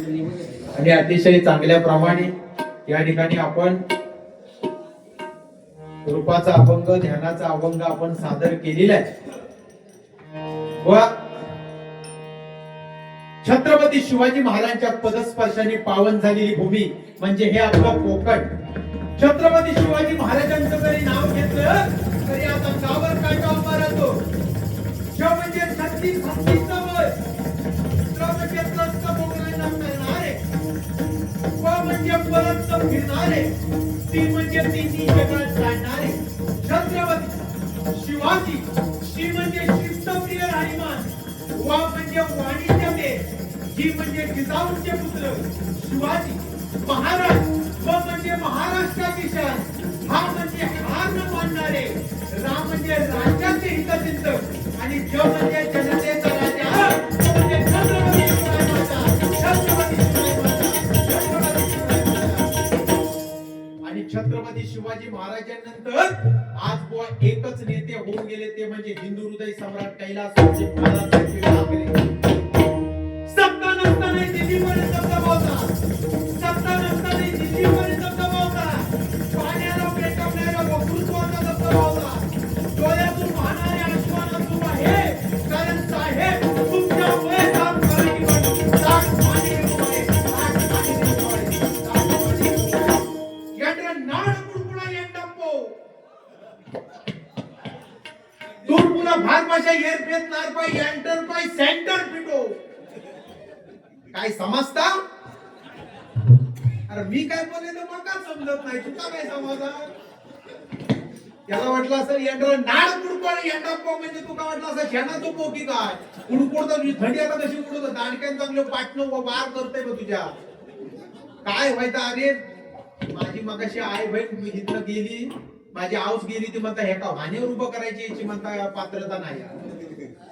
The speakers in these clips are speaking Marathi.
आणि अतिशय चांगल्या प्रमाणे या ठिकाणी आपण रूपाचा अभंग, ध्यानाचा अभंग आपण सादर केलेला आहे. व छत्रपती शिवाजी महाराजांच्या पदस्पर्शाने पावन झालेली भूमी म्हणजे हे आपलं कोकण. छत्रपती शिवाजी महाराजांचं जरी नाव घेतलं तरी आता गावर काटा उभा राहतो. शिव म्हणजे छत्तीस हत्तीचा वय, त्र म्हणजे त्रस्त बोगऱ्यांना करणारे, प म्हणजे परत फिरणारे, ती म्हणजे तिन्ही जगात जाणणारे. छत्रपती शिवाजी, श्री म्हणजे शिस्तप्रिय राणीमान, वा म्हणजे वाणिज्य, जी म्हणजे जिजाऊंचे पुत्र शिवाजी महाराज, व म्हणजे महाराष्ट्राची शान, हा म्हणजे हार न मानणारे, राम म्हणजे राज्याचे हितचिंतक आणि ज म्हणजे जनतेचा राजा, म्हणजे छत्रपती शिवाजी महाराज, छत्रपती शिवाजी महाराज, छत्रपती शिवाजी महाराज. आणि छत्रपती शिवाजी महाराजांनंतर आज बुवा एकच नेते होऊन गेले, ते म्हणजे हिंदू हृदय सम्राट कैलास महाराज ठाकरे. सत्ता नसताना दिल्लीपर्यंत दबावता, सत्ता नसताना दिल्लीपर्यंत दबावता, पाण्याला पेटवणाऱ्या वक्तृत्वाचा दबावता, डोळ्यातून वाहणाऱ्या अश्वाना सुरू आहे, कारण साहेब तुमच्या वयात काम करायची वाटत ताक पाणी आहे, ताक पाणी यांना नाड कुडकुडा येंडप्पो तुरपुला भाषा एअरफेस नारपाय एंटरपाय सेंटर पिटो. काय समजता? अरे मी काय बोलले तर मग काय समजत नाही, तुला काय समजा? त्याला वाटलं असं यंत्र नाड कुडकुड यंडप्पो म्हणजे तुका वाटलं असं शेणाचं पोकी काय कुडकुड तर थंडी आता कशी कुडत दांडक्यान चांगलं पाटणं वार करते बघ तुझ्या. काय व्हायचं? अरे माझी मगाशी आई बहीण इथनं गेली, माझी आऊस गेली, ती म्हणता हे का वाण्यावर उभं करायची याची म्हणता पात्रता नाही.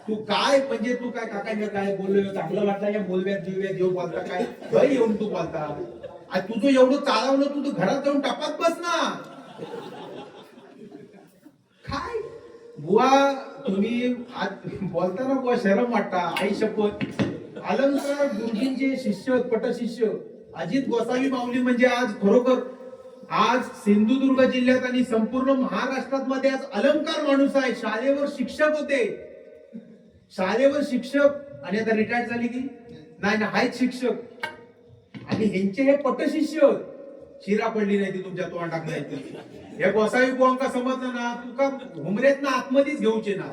तू काय म्हणजे तू काय काकांना काय बोललो चांगलं वाटलं या बोलव्यात दिव्यात येऊ बोलता काय घरी येऊन तू बोलता. तुझं एवढं चालवलं तू घरात जाऊन टपात बस ना. काय बुवा तुम्ही आज बोलताना बुवा शरम वाटता. आई शपथ, अलंकार गुरुजींचे शिष्य पटशिष्य अजित गोसावी माऊली म्हणजे आज खरोखर आज सिंधुदुर्ग जिल्ह्यात आणि संपूर्ण महाराष्ट्रात मध्ये आज अलंकार माणूस आहे. शाळेवर शिक्षक होते, शाळेवर शिक्षक आणि आता रिटायर झाली की नाही ना आहेत शिक्षक, आणि ह्यांचे हे पटशिष्य. शिरा पडली नाही ती तुमच्या तोंडात नाही. हे गोसावी बुवांका समजलं ना, तुका हुमरेत ना आतमध्येच घेऊचे ना.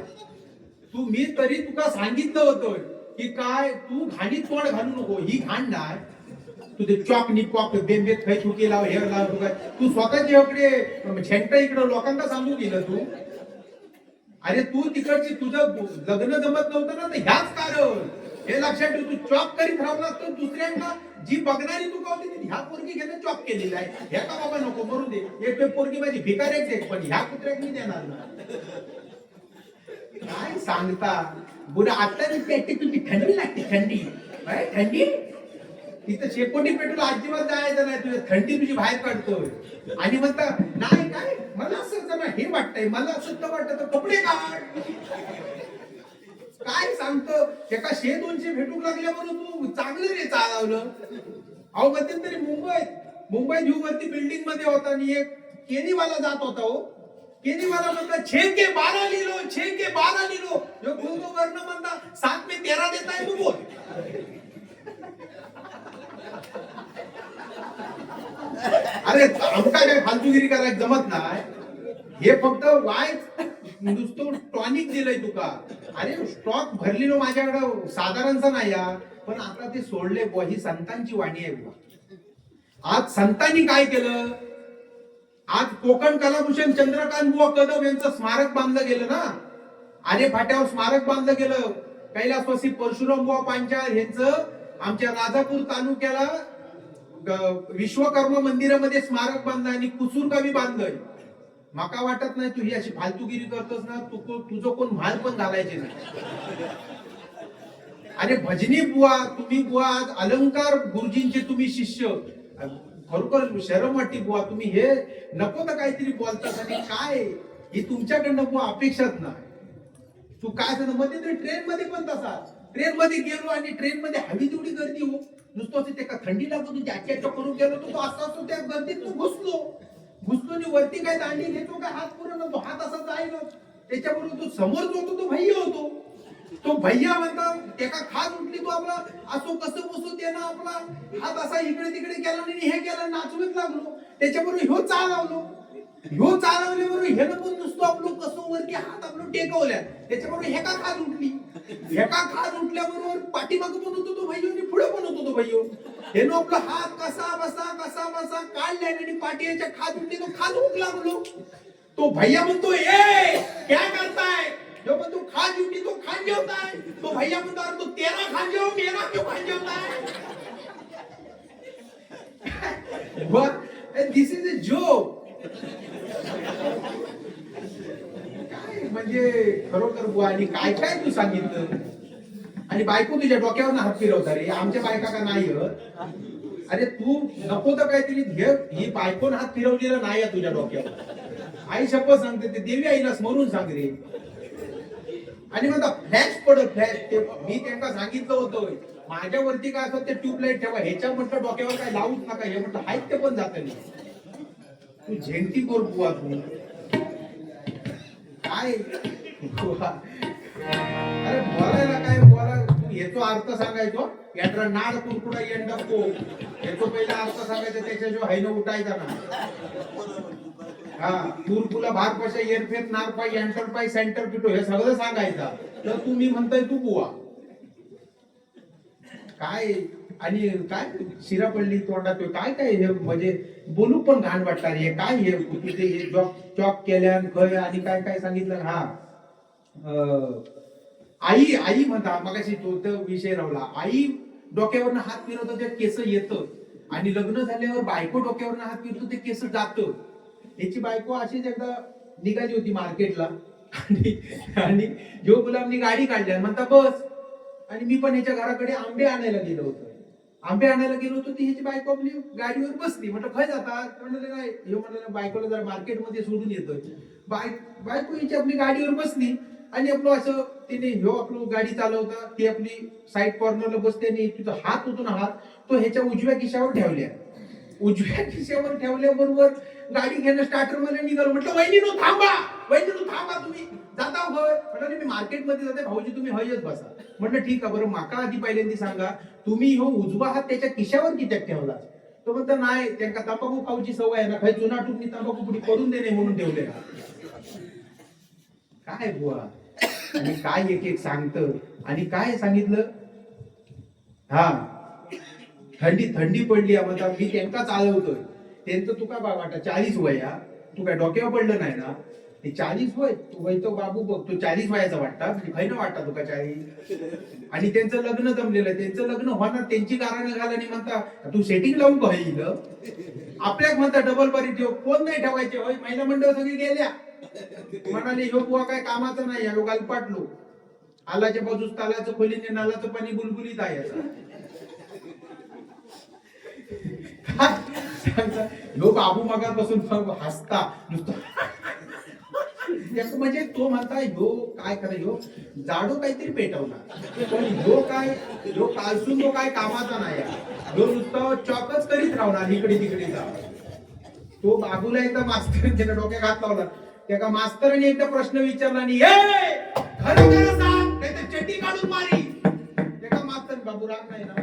तू मी तरी तुका सांगितलं होतं की काय तू घाणीत तोंड घालू नको, ही घाण नाही. तू ते चॉक निपॉक बेंबेत खाई चुकी लाव हे लाव, तू स्वतःच्या इकडे झेंटा इकडे लोकांना सांगू गेलं तू. अरे तू तिकडची तुझं लग्न जमत नव्हतं ना, तर ह्याच कारण हे लक्षात ठेव. तू चॉप करीत राहला तर दुसऱ्यांना जी बघणारी तू का होती ह्या पोरगी घेणं चॉप केलेला आहे, हे का बाबा नको मरू दे, एक पोरगी माझी भिकारेच आहे पण ह्या कुत्र्याक मी देणार ना. काय सांगता बुरा. आता पेटी तुझी थंडी लागते, थंडी काय थंडी, तिथं शेकोटी पेटून अजिबात जायचं नाही, तुझ्या थंडी तुझी बाहेर काढतोय. आणि म्हणता नाही काय मला असं जरा हे वाटतंय, मला असं वाटतं तर कपडे काढ. काय सांगतो एका 100-200 भेटूक लागल्या म्हणून तू चांगलं रे चालवलं. अहो मध्यंतरी मुंबईत यू वरती बिल्डिंग मध्ये होता आणि एक केनीवाला जात होता. हो केनीवाला म्हणता 6 के 12 लिलो, 6 के 12 लिलो. जो गुरु वर्ण म्हणता 7 में 13 देता है तू बोल. अरे आमका काय फालतूगिरी करायला जमत नाही. हे फक्त वाय नुसतं टॉनिक दिलंय तुका. अरे स्टॉक भरलेलो माझ्याकडं साधारणचा नाही या, पण आता ते सोडले बुवा. ही संतांची वाणी आहे बुवा. आज संतांनी काय केलं, आज कोकण कलाभूषण चंद्रकांत बुवा कदम यांचं स्मारक बांधलं गेलं ना. आरे फाट्यावर स्मारक बांधलं गेलं. कैलासवासी परशुराम बुवा पांचाळ यांचं आमच्या राजापूर तालुक्याला विश्वकर्मा मंदिरामध्ये स्मारक बांधलं आणि कुसूरगावी बांधलंय. माका वाटत नाही तू ही अशी फालतूगिरी करतोस ना, तुझं कोण म्हाल पण घालायचे नाही. अरे भजनी बुवा तुम्ही बुवा आज अलंकार गुरुजींचे तुम्ही शिष्य, खरोखर शरम वाटते बुवा. तुम्ही हे नको तर काहीतरी बोलतात आणि काय ही तुमच्याकडनं बुवा अपेक्षाच नाही. तू काय मध्ये ट्रेन मध्ये पण तसा, ट्रेन मध्ये गेलो आणि ट्रेन मध्ये हवी तेवढी गर्दी हो, नुसतं नुसतं ते का थंडी लागत होती जॅकेट करून गेलो तो असा असतो त्या गर्दीत घुसलो आणि वरती काय दांडी घेतो काय हात पुरवला तो हात असा जायला त्याच्याबरोबर तो समोर जो होतो तो भैया होतो तो भैया म्हणतात त्याका खाज उठली तो आपला असो कसं बसो त्यानं आपला हात असा इकडे तिकडे केला आणि हे केलं नाचवीत लागलो त्याच्याबरोबर ह्यो चालवल्याबरोबर ह्यानं पण नुसतं आपलं कसं वरती हात आपलं टेकवल्या त्याच्याबरोबर हे का खाज उठल्याबरोबर पाठीमागं पण होतो तो भैया आणि पुढे पण होतो तो भैया ह्यानं आपला हात कसा बसा काढल्या आणि पाठीच्या खाज उठली तो खाज उठ लागलो तो भैया म्हणतो ए क्या करताय जो पण तू खाज उठी तो खान जेवताय तो भैया म्हणतो अरे तो तेरा खान जेव मेरा क्यों खान जेवताय दिस इज अ जोक काय म्हणजे खरोखर बुवा आणि काय काय तू सांगितलं आणि बायको तुझ्या डोक्यावर हात फिरवता रे आमच्या बायका का नाही अरे तू नको तर काहीतरी ही बायकोन हात फिरवलेला नाही तुझ्या डोक्यावर आई शपथ सांगते ते देवी आईला स्मरून सांग रे आणि म्हणता फ्लॅश ते मी त्यांना सांगितलं होतं माझ्यावरती काय असं ते ट्यूबलाईट ठेवा ह्याच्या म्हटलं डोक्यावर काय लावूच नका हे म्हटलं हाईत ते पण जात नाही तू झेंटी कोर बुवा तू काय अरे बोला तू याचा अर्थ सांगायचो यात्रा नाड कुरकुडा येंडको याचा पहिला अर्थ सांगायचा त्याच्याशिवाय हायनं उठायचा ना हा तुरपुला भार पशा एअरफेट नार पाय एंटर पाय सेंटर पिटो हे सगळं सांगायचं तर तुम्ही म्हणताय तू बुवा काय आणि काय शिरा पडली तोंडात काय काय हे म्हणजे बोलू पण घाण वाटणार हे काय हे तुझे हे चॉक केल्यान खय आणि काय काय सांगितलं हा आई म्हणता मगाशी तो विषय रावला आई डोक्यावरनं हात फिरवतो ते केस येतं आणि लग्न झाल्यावर बायको डोक्यावरनं हात फिरतो ते केस जातं याची बायको अशीच एकदा निघाली होती मार्केटला आणि जो गुलामनी गाडी काढल्या म्हणता बस आणि मी पण ह्याच्या घराकडे आंबे आणायला गेलो होतो ती ह्याची बायको आपली गाडीवर बसली म्हटलं खय जातात म्हणलं नाही हे म्हणलं बायकोला जरा मार्केटमध्ये सोडून येतोय बायको हिची आपली गाडीवर बसली आणि आपलं असं तिने ह्यो आपलं गाडी चालवता ती आपली साईड कॉर्नरला बसते आणि तुझा हात होतो ना हात तो ह्याच्या उजव्या खिशावर ठेवल्याबरोबर गाडी घेणं स्टार्टर मध्ये निघालो म्हटलं वहिनीनो थांबा तुम्ही जाता होय म्हटलं मी मार्केटमध्ये जाते भाऊजी तुम्ही हयच बसा म्हटलं ठीक आहे बरं माका आधी पहिल्यांदा सांगा तुम्ही हो उजवा हात त्याच्या खिशावर कित्याक ठेवला तो म्हणतो नाही त्यांना तंबाखू खाऊची सवय आहे ना काही जुना टुकनी तंबाखू पुढे करून देणे म्हणून ठेवले काय बुवा आणि काय एक सांगतं आणि काय सांगितलं हा थंडी पडली म्हणता मी त्यांना चालवतोय त्यांचं तू काय वाटा 40 वया तू काय डोक्यावर पडलं नाही ना ते 40 वय तू वय तो बाबू बघ तो 40 वयाचा वाटता म्हणजे खैन वाटता तुका 40 आणि त्यांचं लग्न जमलेलं त्यांचं लग्न होणार त्यांची कारण घाल आणि म्हणता तू सेटिंग लावून पाहिलं आपल्याक म्हणता डबल बारी ठेव कोण नाही ठेवायचे होय महिला मंडळ सगळी गेल्या म्हणाले ह्यो बुवा काय कामाचं नाही ह्यो गालपाटलो आलाच्या बाजूस तालाचं खोलीने नालाचं पाणी बुलबुलीत आहे ह्यो बाबू मगापासून हसता नुसतं म्हणजे तो म्हणता ह्यो काय करा ह्यो जाडो काहीतरी पेटवला पण ह्यो कालसून तो काय कामाचा नाही ह्यो नुसतं चॉकच करीत राहणार इकडे तिकडे जा तो बाबूला एकदा मास्तर त्याच्या डोक्यात हात लावला त्या मास्तरांनी एकदा प्रश्न विचारला आणि खरं सांग नाही तर चड्डी काढून मारी त्या मास्तर बाबू राग नाही ना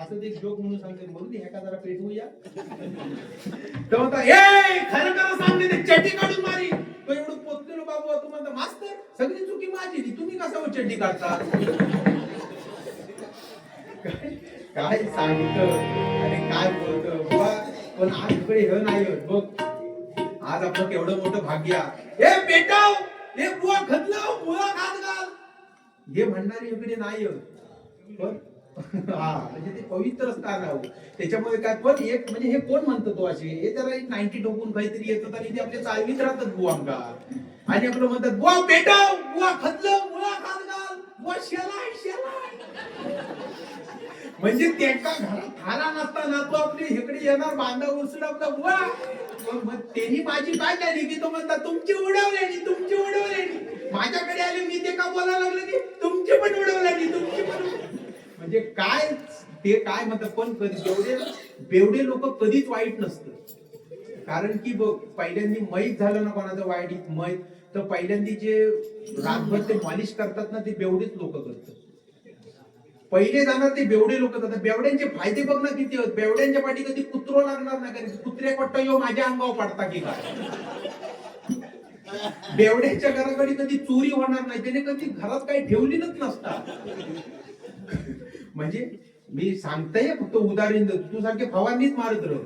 असं एक जोक म्हणून सांगते म्हणून ह्याका जरा पेटवूया तर म्हणता खरं सांग नाही तर चड्डी काढून मारी तो एवढं पोचलेलो बाबू तू म्हणता मास्तर सगळी चुकी माझी तुम्ही कसा चड्डी काढता काय सांगतं आणि काय बोलतं पण आज इकडे हे नाही बघ आज आपलं केवढं मोठं भाग्य पेटाव हे बुवा खतलाव बुवा खात घाल हे म्हणणारे इकडे नाही पण हा म्हणजे ते पवित्र स्थान आहे त्याच्यामध्ये काय पण एक म्हणजे हे कोण म्हणतो तो असे हे त्याला एक 90 टोकून काहीतरी येतात आणि ते आपले चालवीत राहतात बुवा आमका आणि आपलं म्हणतात बुवा पेटाव बुवा खतलाव बुवा खात घाल बुवा शेलाय म्हणजे त्यांना घरात थारा नसताना तो आपली इकडे येणार बांधा उसडा आपला बुवा मग त्यांनी माझी काय झाली की तो म्हणतात तुमची उडवलेली माझ्याकडे आले मी ते का बोलायला लागलं की तुमची पण उडवलेली म्हणजे काय ते काय म्हणतात, पण कधी बेवडे लोक कधीच वाईट नसतं. कारण की बघ, पहिल्यांदा मैत झालं ना कोणाचं वाईट मैत, तर पहिल्यांदा जे रातभर ते मालिश करतात ना, ते बेवडेच लोक करतात. पहिले जाणार ते बेवडे लोक करतात. बेवड्यांचे फायदे बघ ना किती. बेवड्यांच्या पाठी कधी कुत्रो लागणार नाही, कारण कुत्रे पट्ट यो माझ्या अंगावर पडता की काय. बेवड्याच्या घराकडे कधी चोरी होणार नाही, त्याने कधी घरात काही ठेवलेलंच नसतात. म्हणजे मी सांगताय फक्त उदाहरण, तू सारखे फवारणीच मारत राह,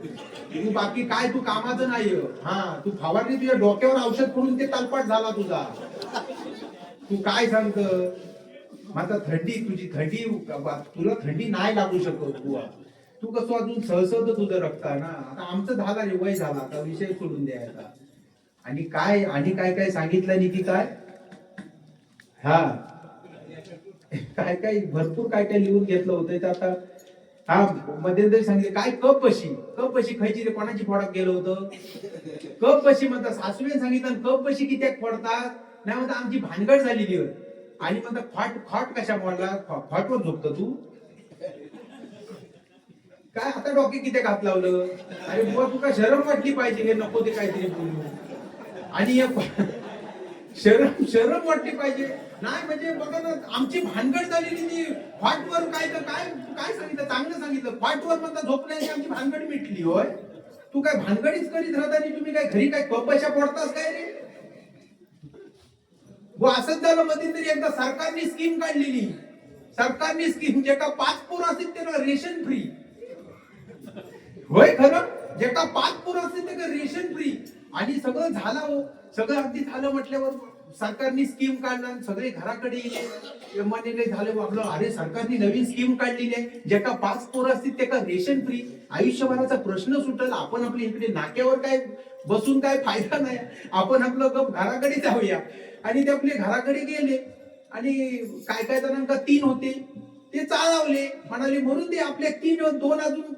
तू बाकी काय तू कामाचं नाही. हा, तू फवारणी तुझ्या डोक्यावर औषध करून ते तलपाट झाला तुझा. तू काय सांगत माझा थंडी, तुझी थंडी, तुला थंडी नाही लागू शकत. तू कसं अजून सहसद तुझं रक्त ना. आता आमचं झाला रे, वय झाला, आता विषय सोडून द्यायचा. आणि काय काय सांगितलं नाही की काय, हा काय भरपूर काय लिहून घेतलं होतं. तर आता हा मध्यंतरी सांगितलं काय, कप कशी खायची रे, कोणाची फोडात गेलं होतं. कप कशी म्हणतात, सासूने सांगितलं कप कशी किती फोडतात, नाही म्हणता आमची भानगड झालेली होती. आणि म्हणतात फाट कशा मोडला, फाटवर झोपतो तू काय, आता डोके किती घात लावलं. अरे बुवा, तुका शरम वाटली पाहिजे, हे नको ते काहीतरी बोलू. आणि शरम वाटली पाहिजे नाही. म्हणजे बघा ना, आमची भानगड झालेली ती फाटवर काय सांगितलं, चांगलं सांगितलं. फाटवर म्हणता झोपण्याची आमची भानगड मिटली. होय, तू काय भानगडीच करीत राहता, आणि तुम्ही काय घरी काय कपशा पडतास काय रे. वो असंच झालं मध्यंतरी एकदा सरकारने स्कीम काढलेली. सरकारने स्कीम, जे का 5 पोर असतील त्याला रेशन फ्री. होय खरं, जे का 5 पोर असतील त्याला रेशन फ्री. आणि सगळं झालं हो, सगळं अगदी झालं म्हटल्यावर सरकारने स्कीम काढणार, सगळे घराकडे येणे म्हणे झालं आपलं. अरे सरकारने नवीन स्कीम काढलेली आहे, जे का 5 पोर असतील ते का रेशन फ्री. आयुष्यभराचा प्रश्न सुटला. आपण आपल्या इकडे नाक्यावर काय बसून काय फायदा नाही, आपण आपलं गप घराकडे जाऊया. आणि ते आपले घराकडे गेले, आणि काय जणांना 3 होते ते चालवले, म्हणाले म्हणून ते आपल्या 2 अजून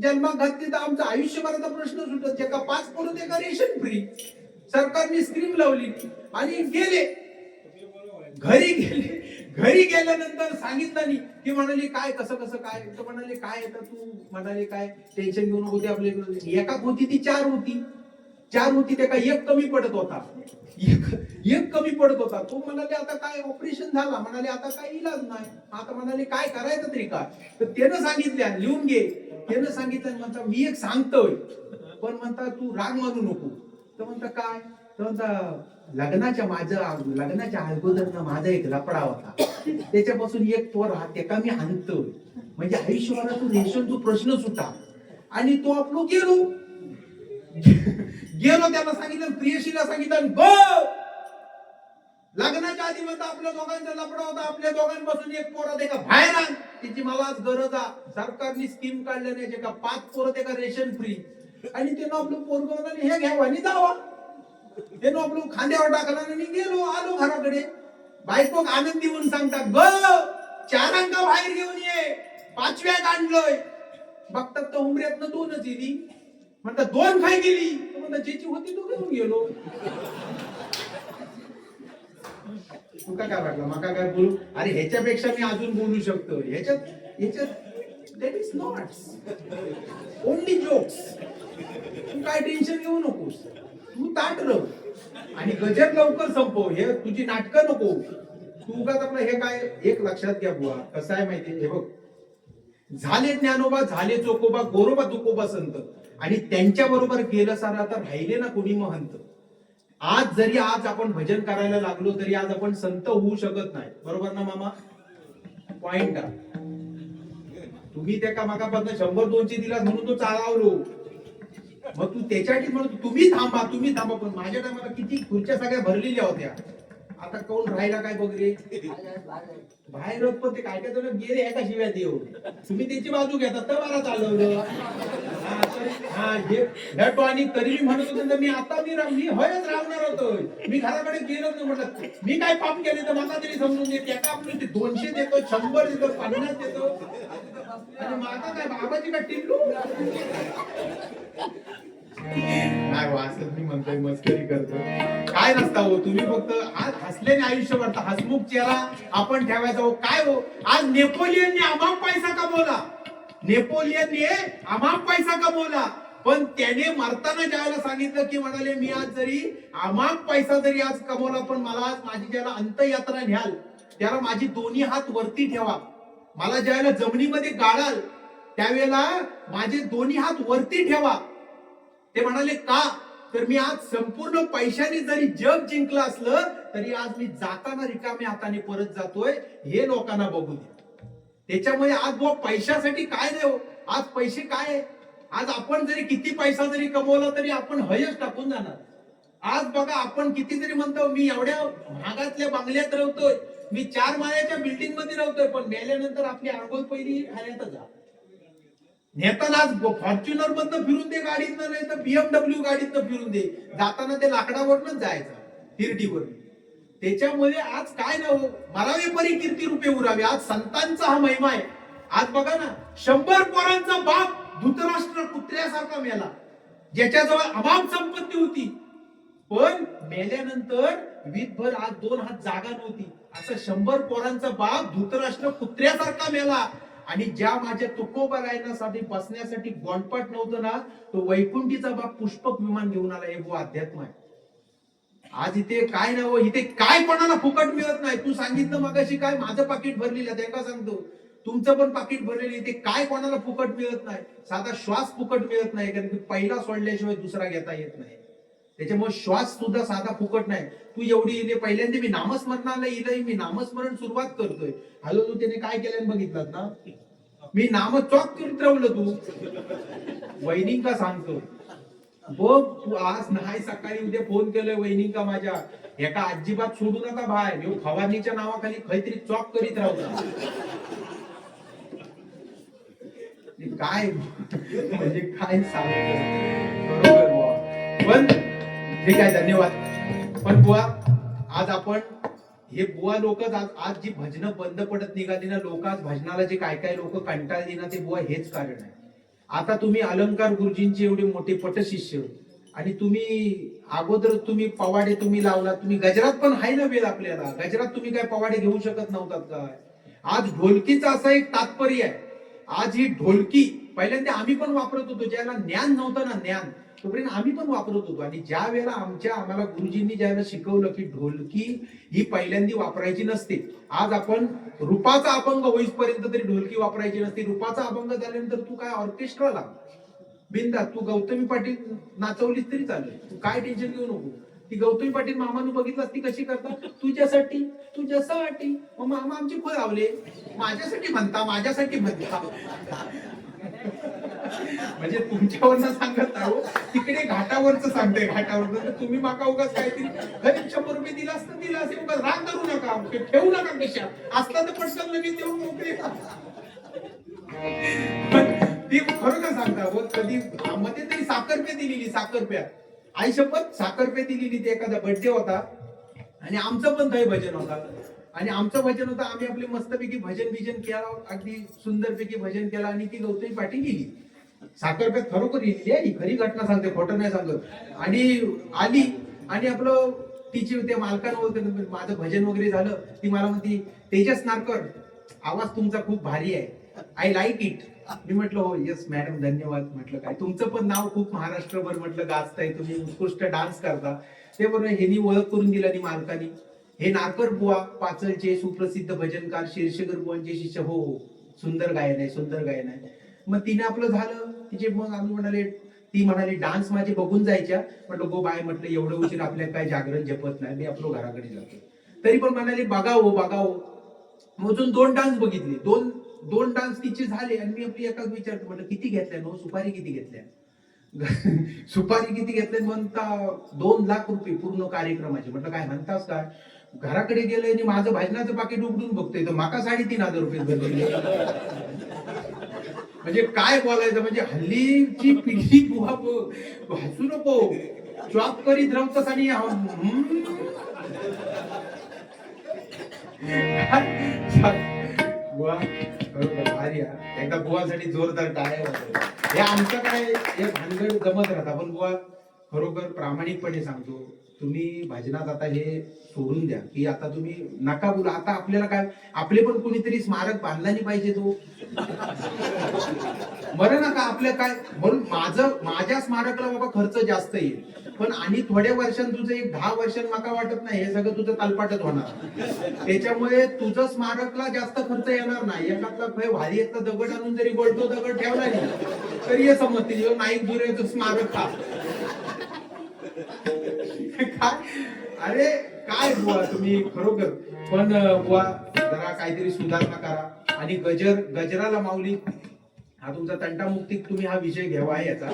जन्मात घातले, तर आमचा आयुष्यभराचा प्रश्न सुटत. जे का 5 पोरं ते का रेशन फ्री. सरकारने स्कीम लावली आणि गेले घरी गेल्यानंतर सांगितलं नाही की म्हणाले काय कसं काय. तर म्हणाले काय येतं तू, म्हणाले काय टेन्शन घेऊन होते. आपले एका होती ती 4 होती त्या का एक कमी पडत होता. तो म्हणाले आता काय ऑपरेशन झाला, म्हणाले आता काय इलाज नाही. आता म्हणाले काय करायचं तरी काय. तर त्यानं सांगितलं, लिहून घे. त्यानं सांगितलं, म्हणता मी एक सांगतोय, पण म्हणता तू राग मानू नको. तर म्हणता काय, तर म्हणता लग्नाच्या अगोदर माझा एक लफडा होता, त्याच्यापासून एक पोर राहते का मी आणतोय. म्हणजे आयुष्यभरात तू रेशनचा प्रश्न सुटा. आणि तो आपलो गेलो त्याला सांगितलं, प्रियशीला सांगितलं गो. लग्नाच्या आधी म्हणता आपल्या दोघांचा लफडा होता, आपल्या दोघांपासून एक पोरं ते का बाहेर आण, त्याची मलाच गरज आहे. सरकारने स्कीम काढल्याने जे का 5 पोरं ते का रेशन फ्री. आणि त्यानं आपलं पोरगं हे घ्यावं आणि जावा. त्यानं आपलं खांद्यावर टाकला आणि आलो घराकडे. बायको आनंदी होऊन सांगतात ग 4 अंका बाहेर घेऊन ये, 5व्यात आणलोय. बघतात तर उमऱ्यातनं 2च येली. म्हणतात 2 खाय गेली. म्हणतात ज्याची होती तो घेऊन गेलो. तुका काय वाटलं, मका काय बोलू. अरे ह्याच्यापेक्षा मी अजून बोलू शकतो. ह्याच्यात that is not only jokes. तू काय टेन्शन घेऊ नकोस, तू ताट रह आणि गजर लवकर संपव. हे तुझी नाटकं नको. तू का आपलं हे काय, एक लक्षात घ्या बुवा, कसं आहे माहितीये. हे बघ, झाले ज्ञानोबा, झाले चोकोबा, गोरोबा तुकोबा संत, आणि त्यांच्या बरोबर गेलं सारा तर राहिले ना कोणी महंत. आज आपण भजन करायला लागलो तरी आज आपण संत होऊ शकत नाही. बरोबर ना मामा, पॉइंट. तुम्ही त्या का मागापासून 100-200 दिला म्हणून तो चालवलो. मग तू त्याच्यासाठी म्हणून तुम्ही थांबा. पण माझ्या टायमाला किती खुर्च्या सगळ्या भरलेल्या होत्या. आता कोण राहिला काय बघ रे, बाहेर पण ते काय जण गेले एका शिव्या देऊ. तुम्ही त्याची बाजू घेता तर मला चालवलं. आणि तरी मी म्हणत होतो मी आता मी हयच राहणार होतो. मी घराकडे गेलो नाही. म्हटलं मी काय पाप केले तर मला तरी समजून घे. त्याका आपण 200 देतो, 100 देतो, 50 देतो. आणि माझा काय बाबाची का टिल्लू नाही हो. असं मी म्हणतोय, मस्करी करतो. काय नसता हो, तुम्ही फक्त आज हसल्याने आयुष्य वाढतं. हसमुख चेहरा आपण ठेवायचा हो. काय हो, आज नेपोलियनने अमाप पैसा कमवला. नेपोलियनने अमाप पैसा कमवला, पण त्याने मरताना ज्याला सांगितलं की म्हणाले मी आज जरी अमाप पैसा जरी आज कमवला, पण मला आज माझी ज्याला अंत्ययात्रा न्याल त्याला माझी दोन्ही हात वरती ठेवा, मला ज्याला जमिनीमध्ये गाडाल त्यावेळेला माझे दोन्ही हात वरती ठेवा. ते म्हणाले का, तर मी आज संपूर्ण पैशाने जरी जग जिंकलं असलं तरी आज मी जाताना रिकाम्या हाताने परत जातोय, हे लोकांना बघू दे. त्याच्यामुळे आज बुवा पैशासाठी काय नाही हो, आज पैसे काय आहे, आज आपण जरी किती पैसा जरी कमवला तरी आपण हयच टाकून जाणार. आज बघा आपण किती जरी म्हणतो मी एवढ्या भागातल्या बंगल्यात राहतोय, मी 4 माळ्याच्या बिल्डिंग मध्ये राहतोय, पण मेल्यानंतर आपली आंघोळ पहिली खाण्यात जा. नेताना आज फॉर्च्युनर मधनं फिरून दे गाडीतनं, नाही तर BMW गाडीतनं फिरून दे, जाताना ते लाकडावरच जायचं हिरडीवर. त्याच्यामुळे आज काय ना हो, मरावे परी कीर्ती रूपे उरावे. आज संतांचा हा महिमा आहे. आज बघा ना 100 पोरांचा बाप धृतराष्ट्र कुत्र्यासारखा मेला, ज्याच्याजवळ अमाप संपत्ती होती, पण मेल्यानंतर वीतभर आज 2 हात जागा नव्हती. असं 100 पोरांचा बाप धृतराष्ट्र कुत्र्यासारखा मेला. आणि ज्या माझ्या तुकोबरायनासाठी बसण्यासाठी गोंडपाट नव्हतं ना, तो वैकुंठीचा बाप पुष्पक विमान घेऊन आला. हे वो अध्यात्म आहे. आज इथे काय ना हो, इथे काय कोणाला फुकट मिळत नाही. तू सांगितलं मगाशी काय माझं पाकिट भरलेलं, त्यांना सांगतो तुमचं पण पाकिट भरलेलं. इथे काय कोणाला फुकट मिळत नाही, साधा श्वास फुकट मिळत नाही, कारण की पहिला सोडल्याशिवाय दुसरा घेता येत नाही. त्याच्यामुळे श्वास सुद्धा साधा फुकट नाही. तू एवढी इथे पहिल्यांदा मी नामस्मरणाला इलंय, मी नामस्मरण सुरुवात करतोय. हॅलो, तू त्याने काय केलं बघितलं ना, मी नाम चॉक करीत राहिलं. तू वहिनींका सांगतो बघ, तू आज नाही सकाळी उद्या फोन केलोय वहिनींका माझ्या, एका अजिबात सोडू नका भाय, मी फवारणीच्या नावाखाली काहीतरी चॉक करीत राहतो. काय म्हणजे काय सांगतो, बरोबर. पण ठीक आहे, धन्यवाद. पण बुवा आज आपण हे बुवा लोक आज जी भजनं बंद पडत निघाली ना, लोक आज भजनाला जे काय काय लोक कंटाळली ना, ते बुवा हेच कारण आहे. आता तुम्ही अलंकार गुरुजींचे एवढे मोठे पटशिष्य, आणि तुम्ही अगोदर तुम्ही पवाडे तुम्ही लावला, तुम्ही गजरात पण आहे ना वेळ आपल्याला, गजरात तुम्ही काय पवाडे घेऊ शकत नव्हतात काय. आज ढोलकीचा असा एक तात्पर्य आहे. आज ही ढोलकी पहिल्यांदा आम्ही पण वापरत होतो, ज्याला ज्ञान नव्हतं ना, ज्ञान तोपर्यंत आम्ही पण वापरत होतो. आणि ज्या वेळेला आम्हाला गुरुजींनी ज्यावेळेला शिकवलं की ढोलकी ही पहिल्यांदा वापरायची नसते, आज आपण रूपाचा अभंग होईपर्यंत तरी ढोलकी वापरायची नसते. रूपाचा अभंग झाल्यानंतर तू काय ऑर्केस्ट्राला बिंदा, तू गौतमी पाटील नाचवलीस तरी चालेल, तू काय टेन्शन घेऊ नको. ती गौतमी पाटील मामानं बघितलं ती कशी करतात, तुझ्यासाठी तुझ्यासाठी, मग मामा आमची खोय लावले, माझ्यासाठी म्हणता माझ्यासाठी म्हणता. म्हणजे तुमच्यावरनं सांगत आहो, तिकडे घाटावरच सांगते, घाटावर तुम्ही माका उगाच काहीतरी गरीब 100 रुपये दिला असतं, दिला असेल, उगाच राग धरू नका, ठेवू नका कशा, असला तर पटकन लगेच देऊन मोकळे. ती खरोखर सांगता हो, कधी मध्ये तरी साखरपे दिलेली, साखरप्या आई शपथ साखरपे दिलेली. ते एखादा बर्थडे होता आणि आमचं पण काही भजन होता, आणि आमचं भजन होतं, आम्ही आपले मस्तपैकी भजन केलं, अगदी सुंदरपैकी भजन केलं, आणि ती गौतमी पाटील लिहिली साखरप्यात, खरोखर लिहिली आहे, ही खरी घटना सांगते, खोटं नाही सांगत. आणि आली आणि आपलं तिची त्या मालकानं बोलते माझं भजन वगैरे झालं, ती मला म्हणती तेजस नारकर आवाज तुमचा खूप भारी आहे, आय लाईक इट. मी म्हटलं हो येस मॅडम धन्यवाद. म्हटलं काय तुमचं पण नाव खूप महाराष्ट्रभर म्हटलं गाजताय, तुम्ही उत्कृष्ट डान्स करता. ते बरोबर ह्यांनी ओळख करून दिली आणि मालकानी, हे नारकर बुवा पाचलचे सुप्रसिद्ध भजनकार शिरशेगर बुवांचे शिष्य. हो हो, सुंदर गायन आहे, सुंदर गायन आहे. मग तिने आपलं झालं तिचे, मग आम्ही म्हणाले, ती म्हणाली डान्स माझे बघून जायच्या. म्हटलं गो बाय, म्हटलं एवढं उशीर आपल्याला काय जागरण जपत नाही, मी आपलं घराकडे जातो. तरी पण म्हणाले बघावं बघावं. अजून 2 डान्स बघितले, दोन डान्स तिचे झाले, आणि मी आपली एकाच विचारतो, म्हटलं किती घेतल्या नो, सुपारी किती घेतल्या, सुपारी किती घेतल्या. म्हणता 2 लाख रुपये पूर्ण कार्यक्रमाचे. म्हटलं काय म्हणतास काय. घराकडे गेलोय आणि माझं भाजनाचं पाकिट उघडून बघतोय, तर माका 3,500 रुपये भरले. म्हणजे काय बोलायचं, म्हणजे हल्लीची पिढी बुवा भासू नको, जॉब करीत राहतस आणि बुवा भारी. एकदा बुवासाठी जोरदार टाळ्या. हे आमचं काय हे भानगड जमत राहत. पण बुवा खरोखर प्रामाणिकपणे सांगतो, तुम्ही भजनात आता हे सोडून द्या, की आता तुम्ही नका बोला. आता आपल्याला काय, आपले पण कोणीतरी स्मारक बांधला नाही पाहिजे तो. बरं ना का आपल्या काय म्हणून माझ्या स्मारकला बाबा खर्च जास्त येईल, पण आणि थोड्या वर्षांत तुझं एक 10 वर्षांत मला वाटत नाही हे सगळं तुझं तालपाटच होणार. त्याच्यामुळे तुझं स्मारकला जास्त खर्च येणार नाही. एखादा भारी एकदा दगड आणून जरी बोलतो दगड ठेवला नाही तरी हे समजतील नाईक बुरेचं स्मारक का काय. अरे काय बुवा तुम्ही खरोखर, पण बुवा जरा काहीतरी सुधारणा करा. आणि गजराला माऊली हा तुमचा तंटामुक्ती तुम्ही हा विषय घ्यावा आहे याचा.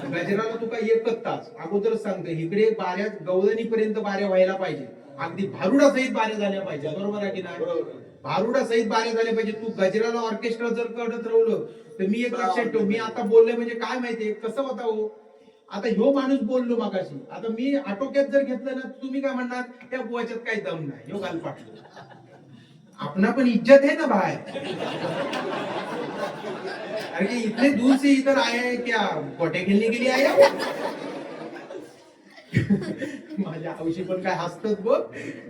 गजराला तुका एकच तास अगोदरच सांगतो, इकडे बाऱ्या गवळणी पर्यंत बाऱ्या व्हायला पाहिजे, अगदी भारुडा सहित बाऱ्या झाल्या पाहिजे. बरोबर आहे की नाही? भारुडा सहित बाऱ्या झाल्या पाहिजे. तू गजराला ऑर्केस्ट्रा जर करत राहिलं तर मी एक लक्षात ठेव, मी आता बोलले म्हणजे काय माहितीये कसं होता हो. आता ह्यो माणूस बोललो मागाशी, आता मी आटोक्यात जर घेतलं ना तुम्ही काय म्हणणार त्या बुवाच्यात काही दम नाही, ह्यो घाल पाठलो. अपना पण इज्जत है ना भाई. अरे इतने दूर से इधर आए हैं क्या गोटे खेलने के लिए आया हो? माझ्या हौशी पण काय हसतात बघ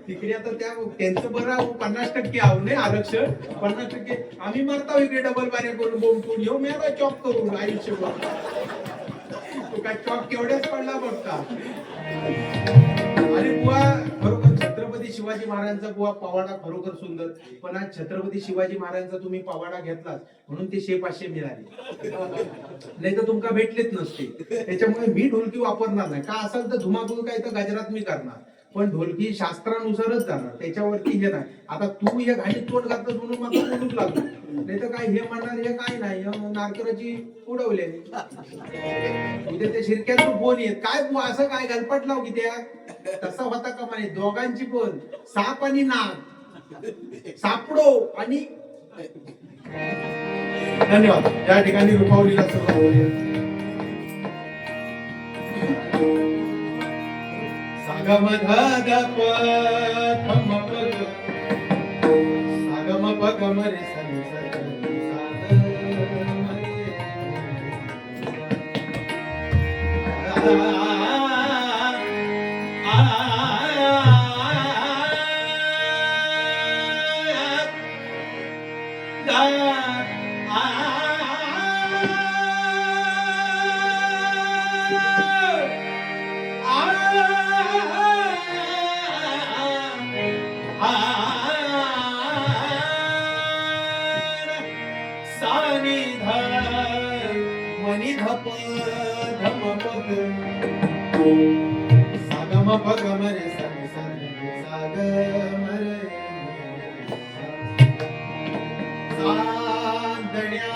तिकडे. आता त्यांचं बरं 50% आव नाही आरक्षण, 50% आम्ही मारता इकडे डबल बाऱ्या करून बोंबून येऊ मेरा चॉप करून आयुष्यभर. तो काय चॉप केवढ्याच पडला बघता. अरे बुवा खरोखर छत्रपती शिवाजी महाराजांचा बुवा पवाडा खरोखर सुंदर, पण आज छत्रपती शिवाजी महाराजांचा तुम्ही पवाडा घेतलात म्हणून ते 100-500 मिळाले, नाही तर तुमका भेटलेच नसते. त्याच्यामुळे मी ढोलकी वापरणार नाही. का असेल तर धुमाकूळ काय तर गजरात मी करणार, पण ढोलकी शास्त्रानुसारच जाणार, त्याच्यावरती हे नाही. आता तू हे घाणीत तोंड घातलं म्हणून मला बोलूच लागलो, नाही तर काय हे म्हणणार हे काय नाही नारकराची उडवले. उद्या त्या शिरक्याचं फोन येत काय तू असं काय गलपट लाव की त्या तसा होता का म्हणे दोघांची पण साप आणि नाग सापडो आणि. धन्यवाद. या ठिकाणी रुपावलीला सुरुवात करूया. सागम ध प धम प सागम प ग म रे सा नी सा ग सा ग म रे. मनी धप धम पग सागम पग मरे सन सन साग मरे चांदण्याचे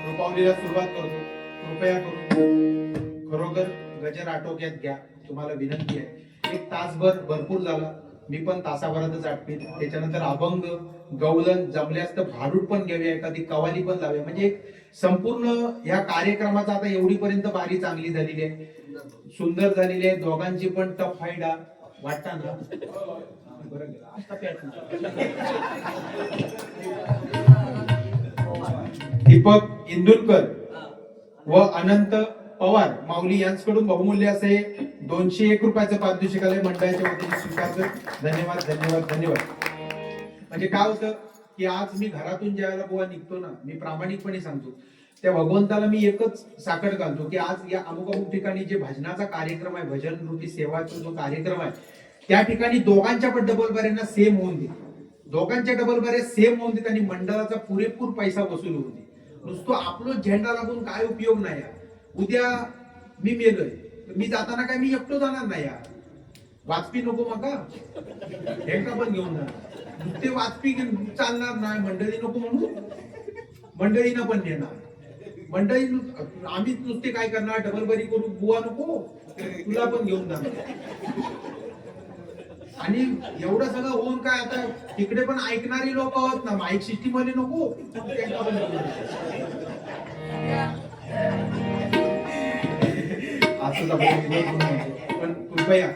रुपावलीला सुरुवात करतो. कृपया करून खरोखर गजर आटोक्यात घ्या, तुम्हाला विनंती आहे. एक तासभर भरपूर झाला. मी पण तासाभरातच आटपीन. त्याच्यानंतर अभंग, गवलन, जमल्यास तर भारूड पण घेऊया, एखादी कवाली पण लावूया. म्हणजे संपूर्ण या कार्यक्रमाचा आता एवढीपर्यंत बारी चांगली झालेली आहे, सुंदर झालेली आहे. दोघांची पण टफ फाईट वाटता ना. दीपक इंदुरकर व अनंत पवार माऊली यांच्याकडून बहुमूल्य असे 201 रुपयाचं पारितोषिकालय मंडळाच्या वतीने स्वीकारतो. धन्यवाद धन्यवाद धन्यवाद. म्हणजे काय होतं की आज मी घरातून ज्यावेळेला बुवा निघतो ना, मी प्रामाणिकपणे सांगतो, त्या भगवंताला मी एकच साकड घालतो की आज या अमुक अमुक ठिकाणी जे भजनाचा कार्यक्रम आहे, भजन रूपी सेवाचा जो कार्यक्रम आहे, त्या ठिकाणी दोघांच्या पण डबल बऱ्यांना सेम होऊन दे, दोघांच्या डबल बऱ्या सेम होऊन देत आणि मंडळाचा पुरेपूर पैसा वसूल होऊन दे. नुसतो आपलो झेंडा लागून काय उपयोग नाही. उद्या मी मेलोय, मी जाताना काय मी एकटो जाणार नाही यार. वाजपी नको मका हेंका पण घेऊन जाणार, नुसते वाजपी चालणार नाही. मंडळी नको म्हणून मंडळीनं पण नेणार. मंडळी आम्ही नुसते काय करणार, डबल बरी करू, बुवा नको तुला पण घेऊन जाणार. आणि एवढं सगळं होऊन काय आता तिकडे पण ऐकणारी लोक आहोत ना, माईक सिस्टीम मध्ये नको. असं पण कृपया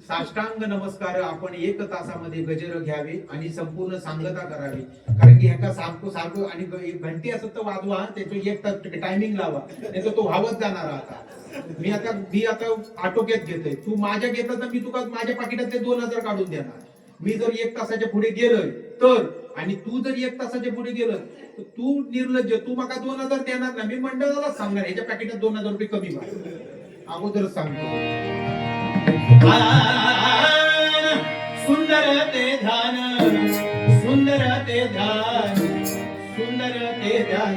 साष्टांग नमस्कार आपण 1 तासामध्ये गजर घ्यावे आणि संपूर्ण सांगता करावी. कारण की ह्याका सारखं सारखं आणि घंटी असत तर वाजवा, त्याचं 1 तास टायमिंग लावा, नाही तर तो व्हावत जाणार. आता मी आता आटोक्यात घेतोय, तू माझ्या घेतला तर मी तुला माझ्या पाकिटातले 2000 काढून देणार. मी जर 1 तासाच्या पुढे गेलोय तर, आणि तू जर 1 तासाच्या पुढे गेलं तर तू निर्लज्ज, तू मला 2000 देणार ना. मी मंडळाला सांगणार ह्याच्या पाकिटात 2000 रुपये कमी व्हा, अगोदरच सांगतो. सुंदर ते ध्यान, सुंदर ते ध्यान, सुंदर ते ध्यान.